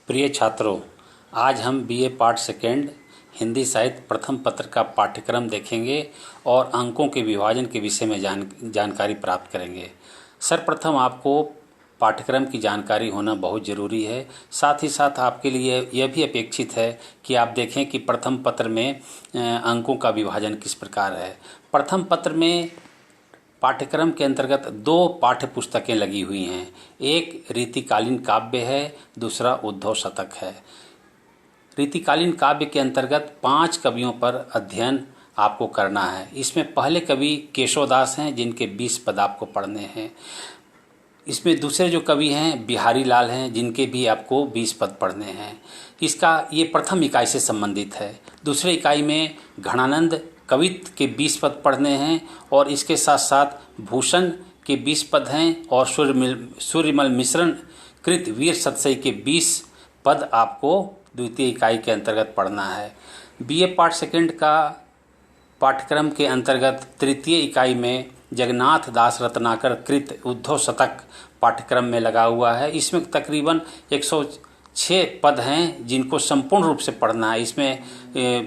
प्रिय छात्रों, आज हम बीए पार्ट सेकेंड हिंदी साहित्य प्रथम पत्र का पाठ्यक्रम देखेंगे और अंकों के विभाजन के विषय में जानकारी प्राप्त करेंगे। सर्वप्रथम आपको पाठ्यक्रम की जानकारी होना बहुत ज़रूरी है। साथ ही साथ आपके लिए यह भी अपेक्षित है कि आप देखें कि प्रथम पत्र में अंकों का विभाजन किस प्रकार है। प्रथम पत्र में पाठ्यक्रम के अंतर्गत 2 पाठ्य पुस्तकें लगी हुई हैं। एक रीतिकालीन काव्य है, दूसरा उद्धव शतक है। रीतिकालीन काव्य के अंतर्गत 5 कवियों पर अध्ययन आपको करना है। इसमें पहले कवि केशवदास हैं, जिनके 20 पद आपको पढ़ने हैं। इसमें दूसरे जो कवि हैं बिहारी लाल हैं, जिनके भी आपको 20 पद पढ़ने हैं। ये प्रथम इकाई से संबंधित है। दूसरे इकाई में घनानंद कवित्व के 20 पद पढ़ने हैं और इसके साथ साथ भूषण के 20 पद हैं और सूर्यमल मिश्रण कृत वीर सतसई के 20 पद आपको द्वितीय इकाई के अंतर्गत पढ़ना है। बीए पार्ट सेकेंड का पाठ्यक्रम के अंतर्गत तृतीय इकाई में जगन्नाथ दास रत्नाकर कृत उद्धव शतक पाठ्यक्रम में लगा हुआ है। इसमें तकरीबन 106 पद हैं, जिनको संपूर्ण रूप से पढ़ना है। इसमें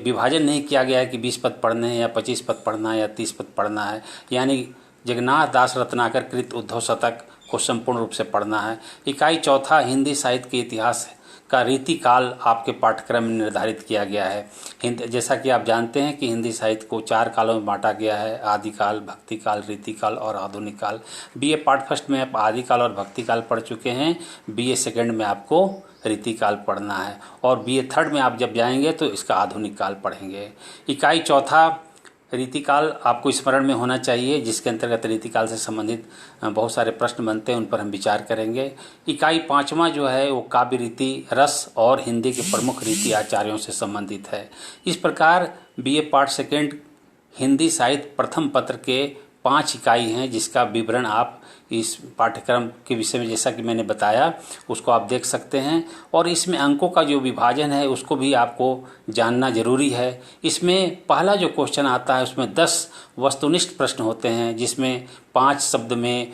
विभाजन नहीं किया गया है कि 20 पद पढ़ने हैं या 25 पद पढ़ना है या 30 पद पढ़ना है। यानी जगन्नाथ दास रत्नाकर कृत उद्धव शतक को संपूर्ण रूप से पढ़ना है। इकाई चौथा हिंदी साहित्य के इतिहास का रीतिकाल आपके पाठ्यक्रम में निर्धारित किया गया है। जैसा कि आप जानते हैं कि हिंदी साहित्य को 4 कालों में बांटा गया है: आदिकाल, भक्तिकाल, रीतिकाल और आधुनिक काल। बीए पार्ट फर्स्ट में आप आदिकाल और भक्तिकाल पढ़ चुके हैं। बीए सेकेंड में आपको रीतिकाल पढ़ना है और बीए थर्ड में आप जब जाएंगे तो इसका आधुनिक काल पढ़ेंगे। इकाई चौथा रीतिकाल आपको स्मरण में होना चाहिए, जिसके अंतर्गत रीतिकाल से संबंधित बहुत सारे प्रश्न बनते हैं, उन पर हम विचार करेंगे। इकाई पाँचवा जो है वो काव्य रीति, रस और हिंदी के प्रमुख रीति आचार्यों से संबंधित है। इस प्रकार बीए पार्ट सेकेंड हिंदी साहित्य प्रथम पत्र के 5 इकाई हैं, जिसका विवरण आप इस पाठ्यक्रम के विषय में, जैसा कि मैंने बताया, उसको आप देख सकते हैं। और इसमें अंकों का जो विभाजन है उसको भी आपको जानना जरूरी है। इसमें पहला जो क्वेश्चन आता है उसमें 10 वस्तुनिष्ठ प्रश्न होते हैं, जिसमें 5 शब्द में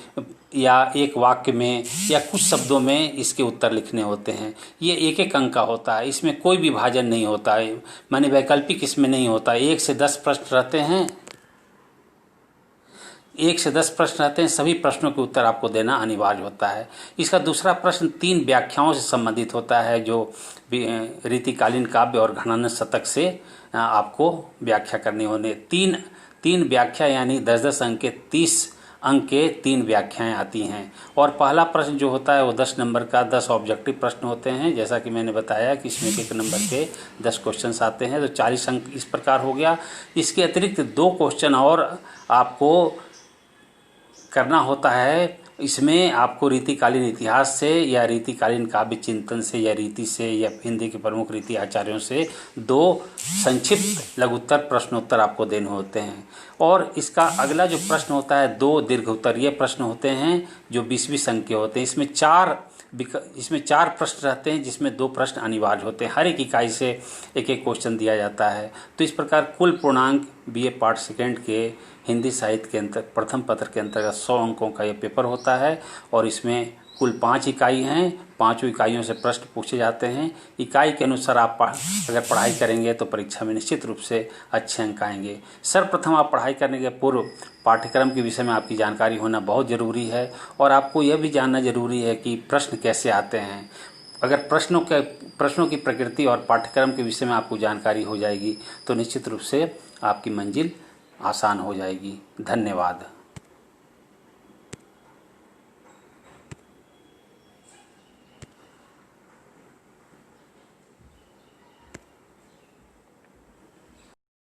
या एक वाक्य में या कुछ शब्दों में इसके उत्तर लिखने होते हैं। ये 1-1 अंक का होता है। इसमें कोई विभाजन नहीं होता है, माने वैकल्पिक इसमें नहीं होता। 1 से 10 प्रश्न रहते हैं। 1 से 10 प्रश्न रहते हैं। सभी प्रश्नों के उत्तर आपको देना अनिवार्य होता है। इसका दूसरा प्रश्न 3 व्याख्याओं से संबंधित होता है, जो रीतिकालीन काव्य और घनानंद शतक से आपको व्याख्या करनी होने। तीन व्याख्या यानी 10-10 अंक के 30 अंक के 3 व्याख्याएं आती हैं। और पहला प्रश्न जो होता है वो 10 नंबर का 10 ऑब्जेक्टिव प्रश्न होते हैं। जैसा कि मैंने बताया कि इसमें 1 नंबर के 10 क्वेश्चंस आते हैं, तो 40 अंक इस प्रकार हो गया। इसके अतिरिक्त 2 क्वेश्चन और आपको करना होता है। इसमें आपको रीतिकालीन इतिहास से या रीतिकालीन काव्य चिंतन से या रीति से या हिंदी के प्रमुख रीति आचार्यों से 2 संक्षिप्त लघुत्तर प्रश्नोत्तर आपको देने होते हैं। और इसका अगला जो प्रश्न होता है 2 दीर्घ उत्तरीय प्रश्न होते हैं, जो 20-20 अंक के होते हैं। इसमें 4 प्रश्न रहते हैं, जिसमें 2 प्रश्न अनिवार्य होते हैं। हर एक इकाई से 1-1 क्वेश्चन दिया जाता है। तो इस प्रकार कुल पूर्णांक बीए पार्ट सेकेंड के हिंदी साहित्य के प्रथम पत्र के अंतर्गत 100 अंकों का ये पेपर होता है। और इसमें कुल 5 इकाई हैं। 5 इकाइयों से प्रश्न पूछे जाते हैं। इकाई के अनुसार आप अगर पढ़ाई करेंगे तो परीक्षा में निश्चित रूप से अच्छे अंक आएंगे। सर्वप्रथम आप पढ़ाई करने के पूर्व पाठ्यक्रम के विषय में आपकी जानकारी होना बहुत ज़रूरी है। और आपको यह भी जानना जरूरी है कि प्रश्न कैसे आते हैं। अगर प्रश्नों की प्रकृति और पाठ्यक्रम के विषय में आपको जानकारी हो जाएगी तो निश्चित रूप से आपकी मंजिल आसान हो जाएगी। धन्यवाद।